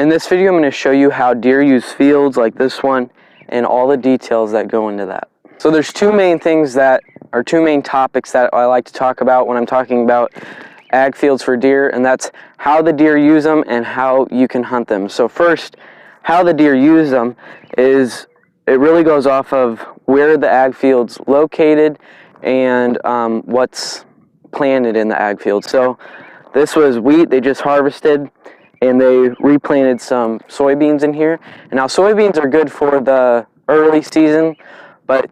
In this video, I'm going to show you how deer use fields like this one and all the details that go into that. So there's two main things that are two main topics that I like to talk about when I'm talking about ag fields for deer, and that's how the deer use them and how you can hunt them. So first, how the deer use them is it really goes off of where the ag field's located and what's planted in the ag field. So this was wheat they just harvested, and they replanted some soybeans in here. And now soybeans are good for the early season, but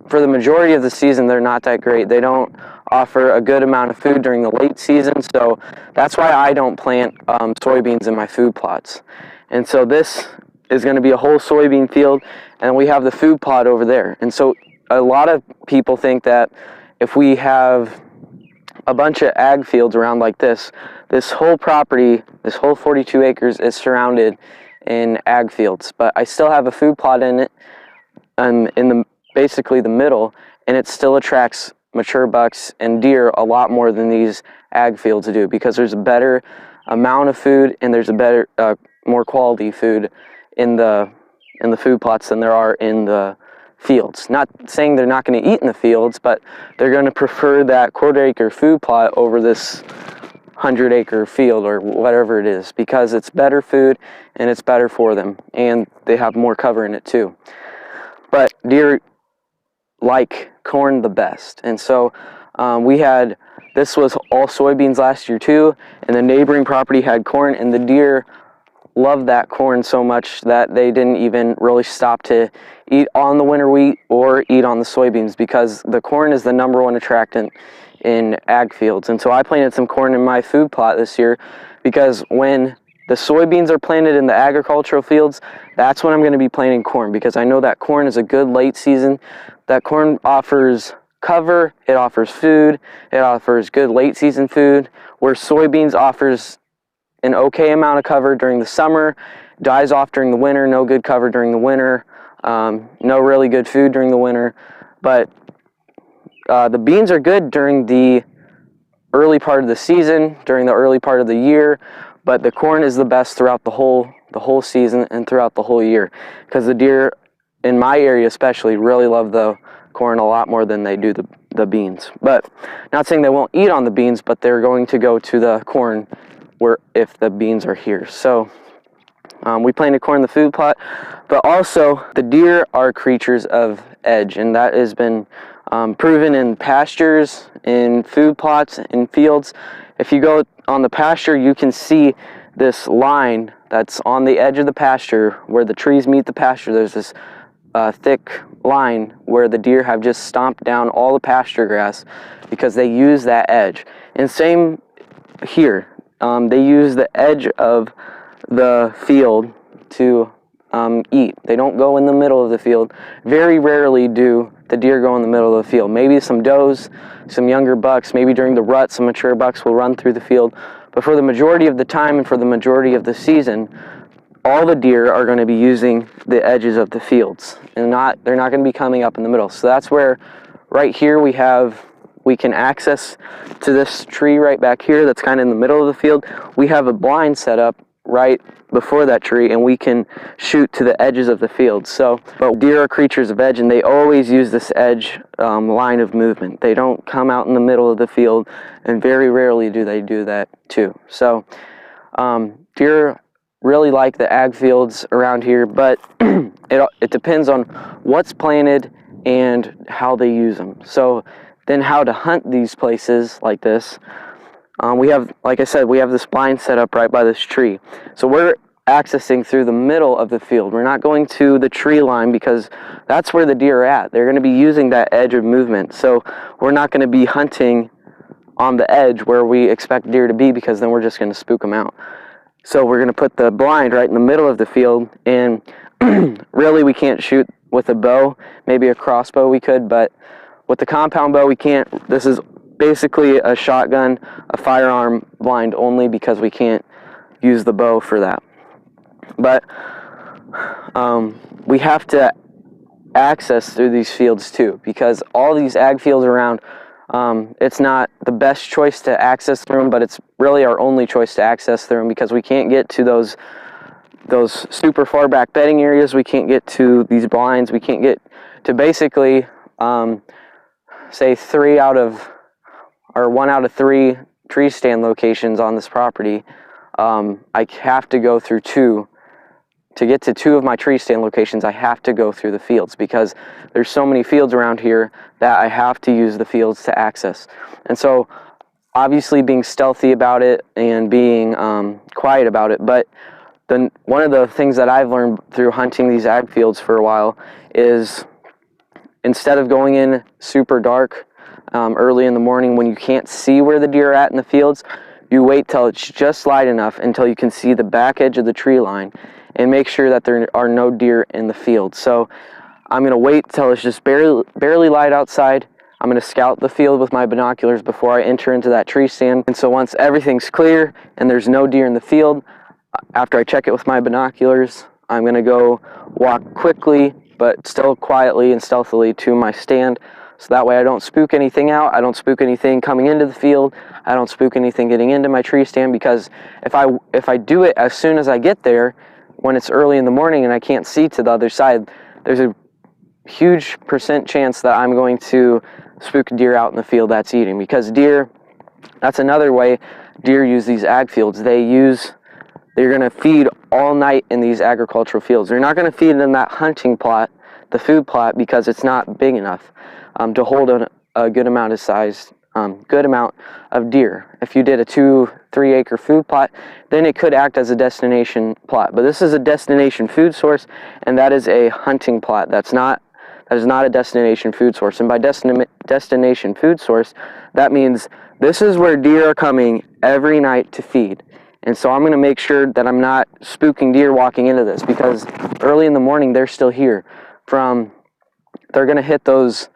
for the majority of the season, they're not that great. They don't offer a good amount of food during the late season, so that's why I don't plant soybeans in my food plots. And so this is going to be a whole soybean field, and we have the food plot over there. And so a lot of people think that if we have a bunch of ag fields around like this whole property, this whole 42 acres is surrounded in ag fields, but I still have a food plot in it, in basically the middle, and it still attracts mature bucks and deer a lot more than these ag fields do, because there's a better amount of food and there's a better, more quality food in the food plots than there are in the fields. Not saying they're not going to eat in the fields, but they're going to prefer that quarter-acre food plot over this 100-acre field or whatever it is, because it's better food and it's better for them, and they have more cover in it too. But deer like corn the best, and so this was all soybeans last year too, and the neighboring property had corn, and the deer loved that corn so much that they didn't even really stop to eat on the winter wheat or eat on the soybeans, because the corn is the #1 attractant in ag fields. And so I planted some corn in my food plot this year, because when the soybeans are planted in the agricultural fields, that's when I'm going to be planting corn, because I know that corn is a good late season. That corn offers cover, it offers food, it offers good late season food, where soybeans offers an okay amount of cover during the summer, dies off during the winter, no good cover during the winter, no really good food during the winter. But the beans are good during the early part of the season, during the early part of the year, but the corn is the best throughout the whole season and throughout the whole year, because the deer in my area especially really love the corn a lot more than they do the beans. But not saying they won't eat on the beans, but they're going to go to the corn if the beans are here. So we planted corn in the food plot, but also the deer are creatures of edge, and that has been proven in pastures, in food plots, in fields. If you go on the pasture, you can see this line that's on the edge of the pasture where the trees meet the pasture. There's this thick line where the deer have just stomped down all the pasture grass because they use that edge. And same here. They use the edge of the field to eat. They don't go in the middle of the field. Very rarely do the deer go in the middle of the field. Maybe some does, some younger bucks, maybe during the rut, some mature bucks will run through the field. But for the majority of the time and for the majority of the season, all the deer are going to be using the edges of the fields, and they're not going to be coming up in the middle. So that's where right here we can access to this tree right back here that's kind of in the middle of the field. We have a blind set up right before that tree, and we can shoot to the edges of the field. But deer are creatures of edge, and they always use this edge line of movement. They don't come out in the middle of the field, and very rarely do they do that too. So deer really like the ag fields around here, but it depends on what's planted and how they use them. So then how to hunt these places like this. We have, like I said, we have this blind set up right by this tree. So we're accessing through the middle of the field. We're not going to the tree line, because that's where the deer are at. They're going to be using that edge of movement. So we're not going to be hunting on the edge where we expect deer to be, because then we're just going to spook them out. So we're going to put the blind right in the middle of the field, and really we can't shoot with a bow. Maybe a crossbow we could, but with the compound bow we can't. This is basically a shotgun, a firearm blind only, because we can't use the bow for that. But we have to access through these fields too, because all these ag fields around, it's not the best choice to access through them, but it's really our only choice to access through them, because we can't get to those super far back bedding areas. We can't get to these blinds. We can't get to basically say 1 out of 3 tree stand locations on this property. I have to go through 2. To get to 2 of my tree stand locations, I have to go through the fields, because there's so many fields around here that I have to use the fields to access. And so obviously being stealthy about it and being quiet about it, but then one of the things that I've learned through hunting these ag fields for a while is, instead of going in super dark early in the morning when you can't see where the deer are at in the fields, you wait till it's just light enough until you can see the back edge of the tree line, and make sure that there are no deer in the field. So I'm going to wait till it's just barely light outside. I'm going to scout the field with my binoculars before I enter into that tree stand. And so once everything's clear and there's no deer in the field, after I check it with my binoculars, I'm going to go walk quickly but still quietly and stealthily to my stand, so that way I don't spook anything out. I don't spook anything coming into the field. I don't spook anything getting into my tree stand, because if I do it as soon as I get there, when it's early in the morning and I can't see to the other side, there's a huge % chance that I'm going to spook deer out in the field that's eating. Because deer, that's another way deer use these ag fields. They're going to feed all night in these agricultural fields. They're not going to feed in that hunting plot, the food plot, because it's not big enough to hold a good amount of deer. If you did a 2-3 acre food plot, then it could act as a destination plot. But this is a destination food source, and that is a hunting plot. That is not a destination food source. And by destination food source, that means this is where deer are coming every night to feed. And so I'm going to make sure that I'm not spooking deer walking into this, because early in the morning they're still here. They're going to hit those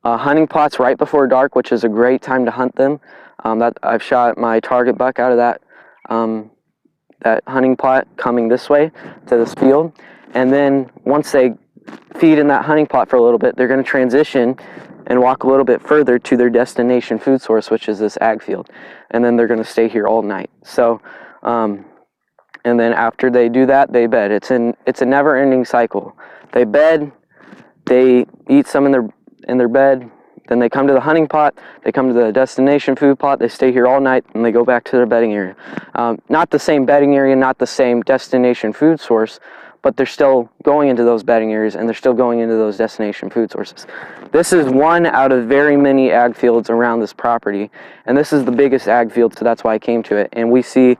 hunting plots right before dark, which is a great time to hunt them. That I've shot my target buck out of that hunting plot coming this way to this field. And then once they feed in that hunting plot for a little bit, they're going to transition and walk a little bit further to their destination food source, which is this ag field. And then they're going to stay here all night. So, and then after they do that, they bed. It's a never-ending cycle. They bed, they eat some in their bed, then they come to the hunting plot, they come to the destination food plot, they stay here all night, and they go back to their bedding area. Not the same bedding area, not the same destination food source, but they're still going into those bedding areas, and they're still going into those destination food sources. This is one out of very many ag fields around this property, and this is the biggest ag field, so that's why I came to it. And we see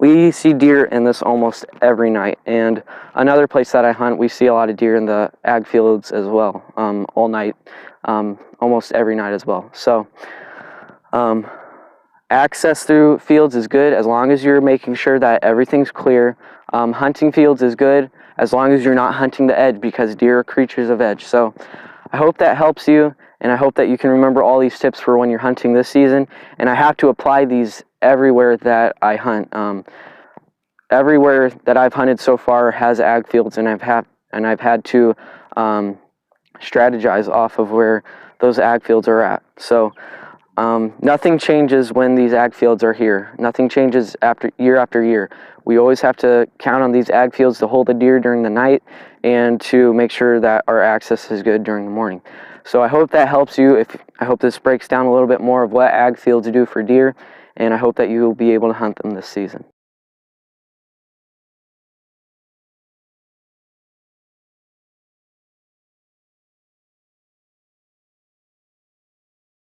deer in this almost every night. And another place that I hunt, we see a lot of deer in the ag fields as well, all night, almost every night as well. So access through fields is good as long as you're making sure that everything's clear. Hunting fields is good as long as you're not hunting the edge, because deer are creatures of edge. So I hope that helps you, and I hope that you can remember all these tips for when you're hunting this season. And I have to apply these everywhere that I hunt. Everywhere that I've hunted so far has ag fields, and I've had to strategize off of where those ag fields are at. So nothing changes when these ag fields are here. Nothing changes after year. We always have to count on these ag fields to hold the deer during the night, and to make sure that our access is good during the morning. So I hope that helps you. I hope this breaks down a little bit more of what ag fields do for deer, and I hope that you will be able to hunt them this season.